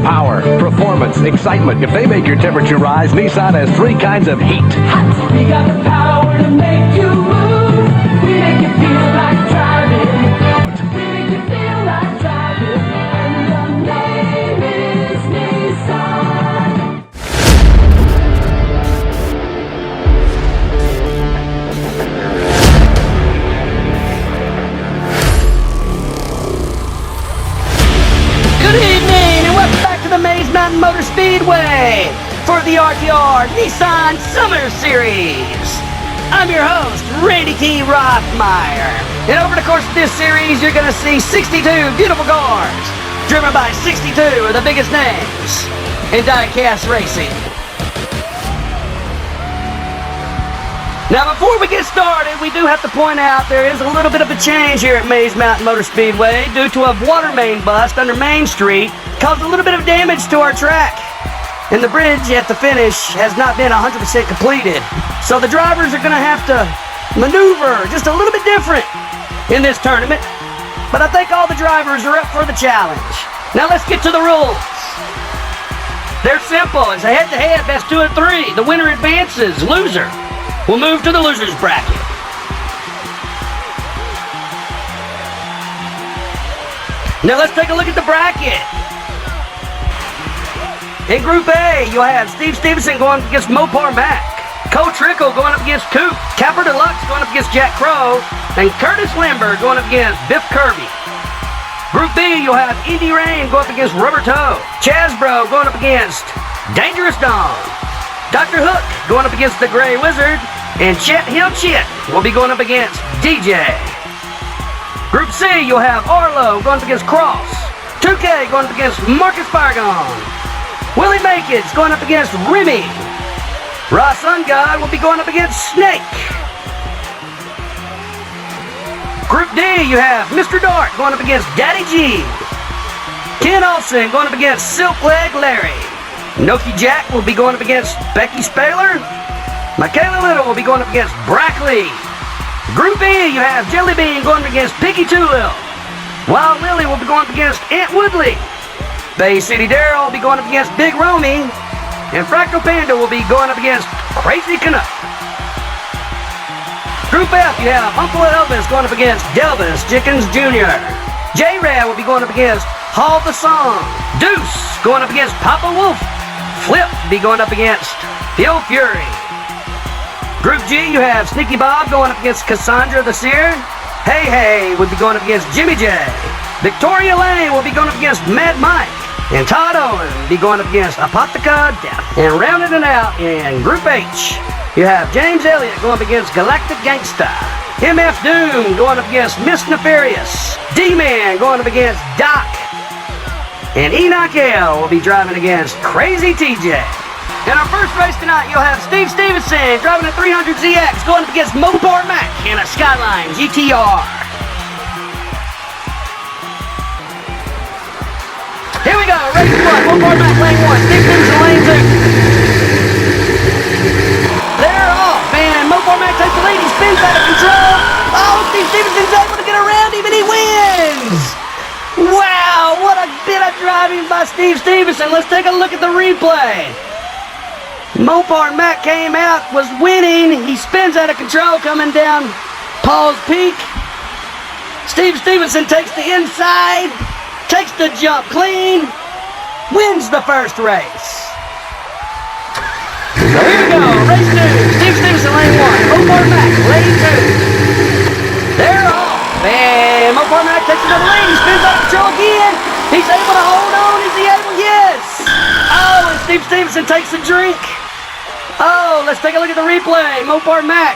Power, performance, excitement. If they make your temperature rise, Nissan has 3 kinds of heat. We got the power to make you move. We make you feel like driving. We make you feel like driving. And the name is Nissan. Good evening and welcome back to the Maze Mountain Motor Speedway for the RTR Nissan Summer Series. I'm your host, Randy T. Rothmeyer. And over the course of this series, you're going to see 62 beautiful cars driven by 62 of the biggest names in die-cast racing. Now, before we get started, we do have to point out there is a little bit of a change here at Maze Mountain Motor Speedway due to a water main bust under Main Street caused a little bit of damage to our track. And the bridge at the finish has not been 100% completed. So the drivers are going to have to maneuver just a little bit different in this tournament. But I think all the drivers are up for the challenge. Now let's get to the rules. They're simple. It's a head-to-head, best 2 of 3. The winner advances. Loser will move to the loser's bracket. Now let's take a look at the bracket. In Group A, you'll have Steve Stevenson going up against Mopar Mac, Cole Trickle going up against Coop, Capper Deluxe going up against Jack Crow, and Curtis Lambert going up against Biff Kirby. Group B, you'll have Indy Rain going up against Rubber Toe, Chazbro going up against Dangerous Dawn, Dr. Hook going up against the Gray Wizard, and Chet Hill Chet will be going up against DJ. Group C, you'll have Arlo going up against Cross, 2K going up against Marcus Fargon, Willie Makins going up against Remy, Ross Ungod will be going up against Snake. Group D, you have Mr. Dark going up against Daddy G, Ken Olsen going up against Silk Leg Larry, Noki Jack will be going up against Becky Spaler, Michaela Little will be going up against Brackley. Group E, you have Jelly Bean going up against Piggy Tulip. Wild Lily will be going up against Aunt Woodley. Bay City Daryl will be going up against Big Romy. And Fractal Panda will be going up against Crazy Canuck. Group F, you have Uncle Elvis going up against Delvis Jickens Jr. J-Rad will be going up against Hall the Song. Deuce going up against Papa Wolf. Flip will be going up against Phil Fury. Group G, you have Sneaky Bob going up against Cassandra the Seer. Hey Hey will be going up against Jimmy J. Victoria Lane will be going up against Mad Mike. And Todd Owen will be going up against Apotheca Death. And rounding it out in Group H, you have James Elliott going up against Galactic Gangsta. MF Doom going up against Miss Nefarious. D-Man going up against Doc. And Enoch L will be driving against Crazy TJ. In our first race tonight, you'll have Steve Stevenson driving a 300ZX going up against Mopar Mac in a Skyline GTR. Here we go, race 1, Mopar Mac lane 1, Steve Stevenson lane 2. They're off, and Mopar Mac takes the lead, he spins out of control. Oh, Steve Stevenson's able to get around him and he wins! Wow, what a bit of driving by Steve Stevenson. Let's take a look at the replay. Mopar Mac came out, was winning. He spins out of control coming down Paul's Peak. Steve Stevenson takes the inside, takes the jump clean, wins the first race. So here we go, race 2. Steve Stevenson lane 1, Mopar Mac lane 2. They're off, and Mopar Mac takes another lead. He spins out of control again. He's able to hold on. Is he able? Yes. Oh, and Steve Stevenson takes a drink. Oh, let's take a look at the replay. Mopar Mac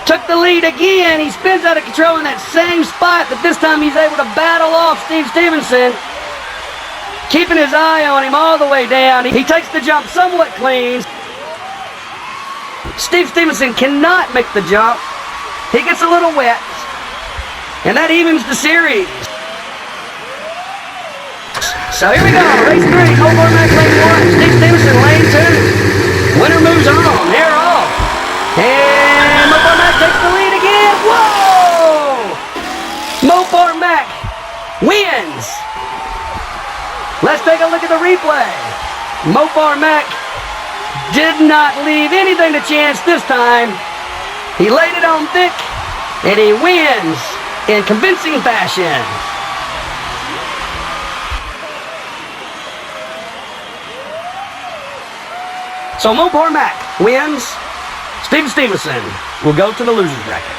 took the lead again. He spins out of control in that same spot, but this time he's able to battle off Steve Stevenson, keeping his eye on him all the way down. He takes the jump somewhat clean. Steve Stevenson cannot make the jump. He gets a little wet, and that evens the series. So here we go, race 3, Mopar Mac lane 1, Steve Stevenson lane 2. Winner moves on, they're off. And Mopar Mac takes the lead again. Whoa! Mopar Mac wins. Let's take a look at the replay. Mopar Mac did not leave anything to chance this time. He laid it on thick, and he wins in convincing fashion. So Mopar Mac wins. Steven Stevenson will go to the losers bracket.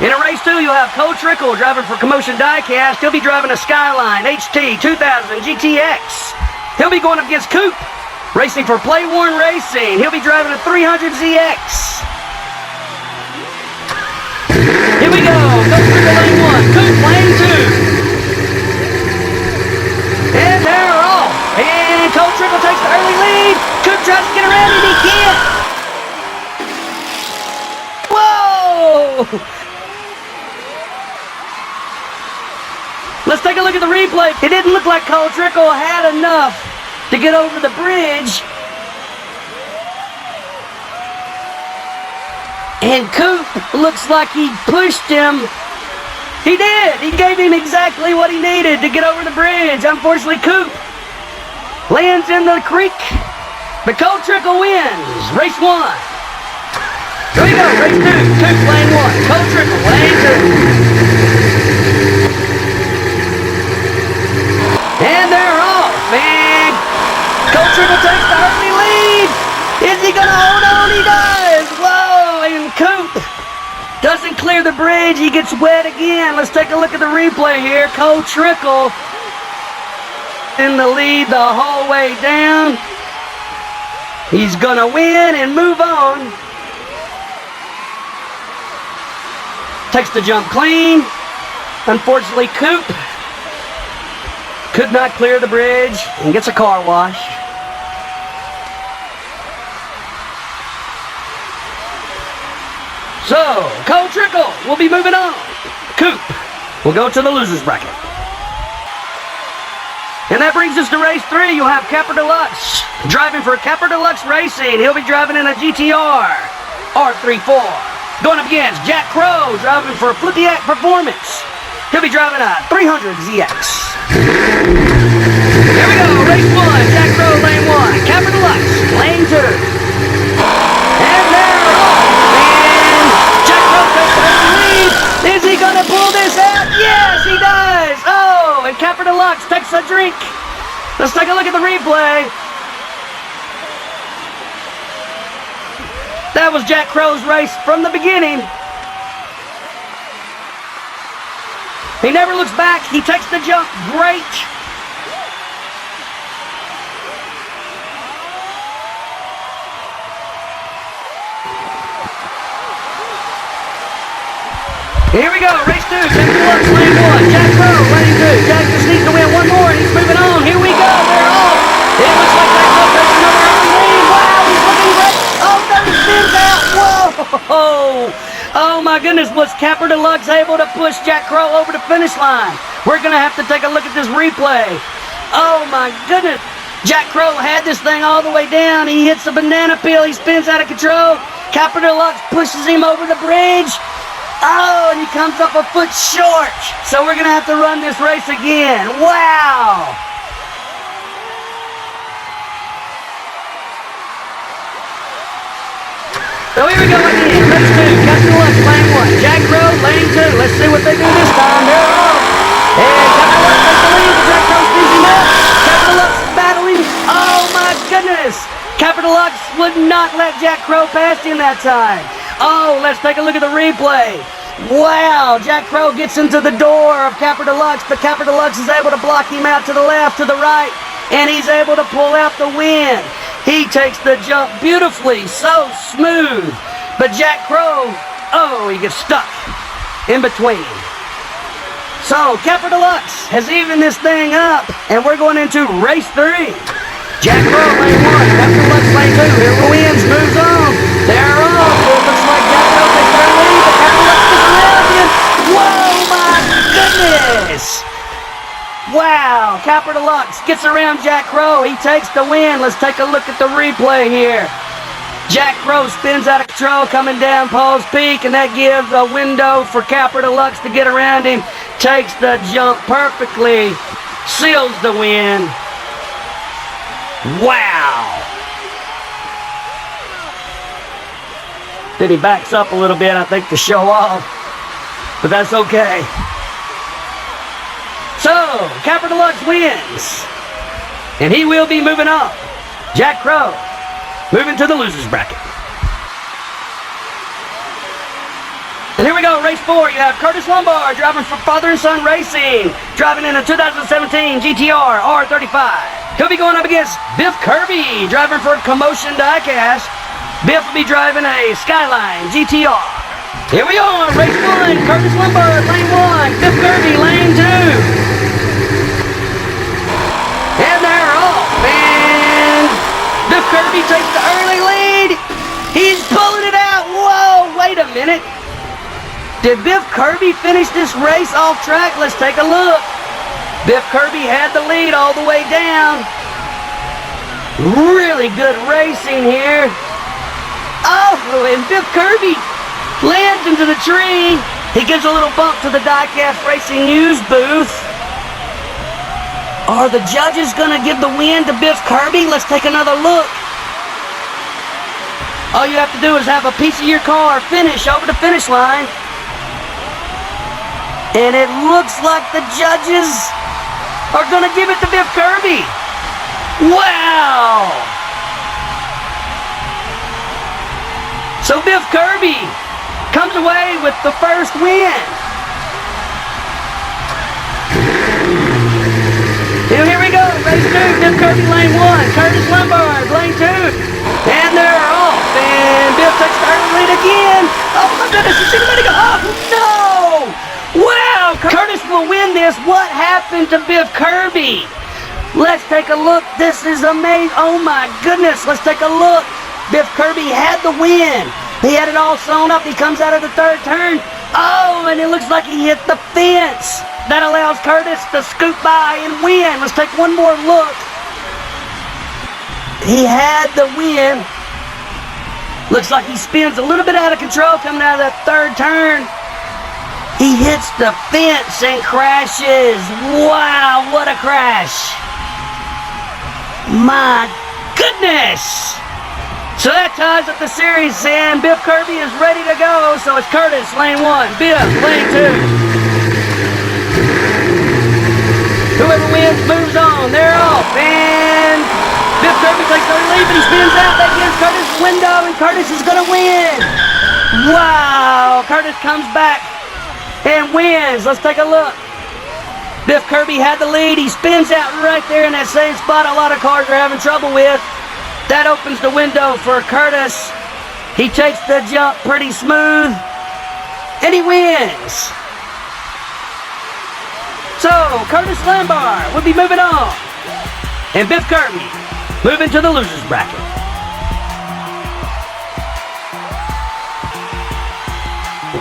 In a race 2, you'll have Cole Trickle driving for Commotion Diecast. He'll be driving a Skyline HT 2000 GTX. He'll be going up against Coop, racing for Playworn Racing. He'll be driving a 300ZX. Here we go. Cole Trickle lane 1, Coop lane 2. And they're off. And Cole Trickle takes the early lead. Coop tries to get around and he can't. Whoa! Let's take a look at the replay. It didn't look like Cole Trickle had enough to get over the bridge. And Coop looks like he pushed him. He did. He gave him exactly what he needed to get over the bridge. Unfortunately, Coop lands in the creek. But Cole Trickle wins. Race 1. Here we go. Race 2. Coop lane 1. Cole Trickle lane 2. And they're off, man. Cole Trickle takes the early lead. Is he going to hold on? He does. Whoa, and Coop doesn't clear the bridge. He gets wet again. Let's take a look at the replay here. Cole Trickle in the lead the whole way down. He's going to win and move on. Takes the jump clean. Unfortunately, Coop could not clear the bridge and gets a car wash. So, Cole Trickle will be moving on. Coop will go to the losers bracket. And that brings us to race 3. You'll have Capper Deluxe driving for Capper Deluxe Racing. He'll be driving in a GTR R34. Going up against Jack Crow driving for Flippyac Performance. He'll be driving a 300ZX. Here we go, race 1, Jack Crow lane 1, Capper Deluxe lane 2. And they're off, and Jack Crow takes the lead. Is he gonna pull this out? Yes, he does. Oh, and Capper Deluxe takes a drink. Let's take a look at the replay. That was Jack Crow's race from the beginning. He never looks back. He takes the jump. Great. Here we go. Race 2. Capper Deluxe lane 1. Jack Crow lane 2. Jack just needs to win one more and he's moving on. Here we go. They're off. It looks like Jack Crow takes another early lead. Wow, he's looking great. Oh, no, he spins out. Whoa. Oh my goodness, was Capper Deluxe able to push Jack Crow over the finish line? We're going to have to take a look at this replay. Oh my goodness. Jack Crow had this thing all the way down. He hits the banana peel. He spins out of control. Capper Deluxe pushes him over the bridge. Oh, and he comes up a foot short. So we're going to have to run this race again. Wow. So here we go again. Race 2. Capper Deluxe lane 1. Jack Crow lane 2. Let's see what they do this time. They're off. And Capper Deluxe takes the lead. Jack Crow speeds him up. Capper Deluxe battling. Oh my goodness. Capper Deluxe would not let Jack Crow pass him that time. Oh, let's take a look at the replay. Wow, Jack Crow gets into the door of Capper Deluxe, but Capper Deluxe is able to block him out to the left, to the right, and he's able to pull out the win. He takes the jump beautifully, so smooth. But Jack Crow, oh, he gets stuck in between. So Capper Deluxe has evened this thing up, and we're going into race 3. Jack Crow lane 1, Capper Deluxe lane 2. Here wins, moves on. They're off. It looks like Jack Crow takes their lead, but Capper Deluxe gets around him. Whoa, my goodness. Wow, Capper Deluxe gets around Jack Crow. He takes the win. Let's take a look at the replay here. Jack Crow spins out of control coming down Paul's Peak, and that gives a window for Capper Deluxe to get around him. Takes the jump perfectly, seals the win. Wow. Then he backs up a little bit, I think, to show off, but that's okay. So, Capper Deluxe wins, and he will be moving up. Jack Crow moving to the losers bracket. And here we go, race 4. You have Curtis Lombard driving for Father and Son Racing, driving in a 2017 GTR R35. He'll be going up against Biff Kirby, driving for Commotion Diecast. Biff will be driving a Skyline GTR. Here we are, race 1. Curtis Lombard, lane 1. Biff Kirby, lane 2. And they're off. And Biff Kirby takes the early lead. He's pulling it out. Whoa, wait a minute. Did Biff Kirby finish this race off track? Let's take a look. Biff Kirby had the lead all the way down. Really good racing here. Oh, and Biff Kirby lands into the tree. He gives a little bump to the Diecast Racing News booth. Are the judges going to give the win to Biff Kirby? Let's take another look. All you have to do is have a piece of your car finish over the finish line. And it looks like the judges are going to give it to Biff Kirby. Wow! So Biff Kirby comes away with the first win. Here we go, race 2, Biff Kirby lane 1, Curtis Lombard lane 2. And they're off, and Biff takes the early lead again. Oh my goodness, you see the minute go, oh no! Wow, Curtis will win this. What happened to Biff Kirby? Let's take a look. This is amazing. Oh my goodness, let's take a look. Biff Kirby had the win. He had it all sewn up. He comes out of the third turn. Oh, and it looks like he hit the fence. That allows Curtis to scoot by and win. Let's take one more look. He had the win. Looks like he spins a little bit out of control coming out of that third turn. He hits the fence and crashes. Wow, what a crash. My goodness. So that ties up the series, and Biff Kirby is ready to go. So it's Curtis, lane 1, Biff, lane 2. Whoever wins moves on. They're off, and Biff Kirby takes the lead, but he spins out. That gives Curtis the window, and Curtis is going to win. Wow, Curtis comes back and wins. Let's take a look. Biff Kirby had the lead. He spins out right there in that same spot a lot of cars are having trouble with. That opens the window for Curtis. He takes the jump pretty smooth, and he wins. So, Curtis Lombard will be moving on, and Biff Kirby moving to the losers bracket.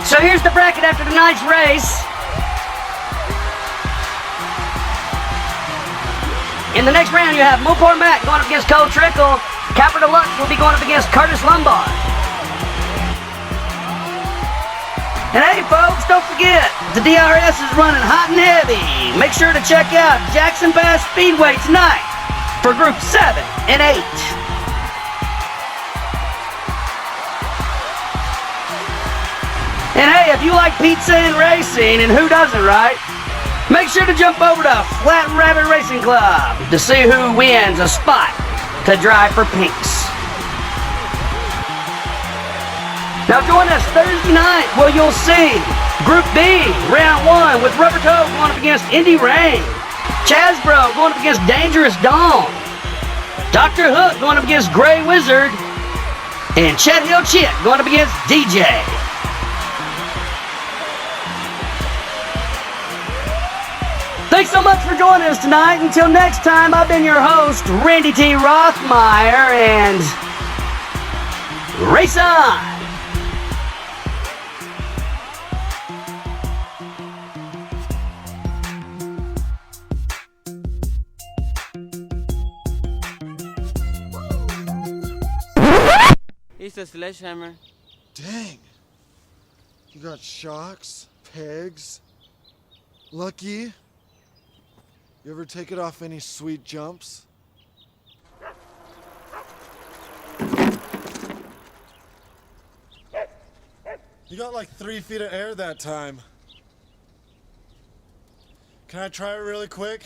So here's the bracket after tonight's race. In the next round, you have Mopar Mac going up against Cole Trickle. Capper Deluxe will be going up against Curtis Lombard. And hey, folks, don't forget, the DRS is running hot and heavy. Make sure to check out Jackson Pass Speedway tonight for Group 7 and 8. And hey, if you like pizza and racing, and who doesn't, right? Make sure to jump over to Flat Rabbit Racing Club to see who wins a spot to drive for Pinks. Now join us Thursday night where you'll see Group B, Round 1 with Rubber Toe going up against Indy Rain, Chazbro going up against Dangerous Dawn, Dr. Hook going up against Grey Wizard, and Chet Hill Chit going up against DJ. Thanks so much for joining us tonight. Until next time, I've been your host, Randy T. Rothmeyer, and race on! It's a sledgehammer. Dang. You got shocks, pegs. Lucky. You ever take it off any sweet jumps? You got like 3 feet of air that time. Can I try it really quick?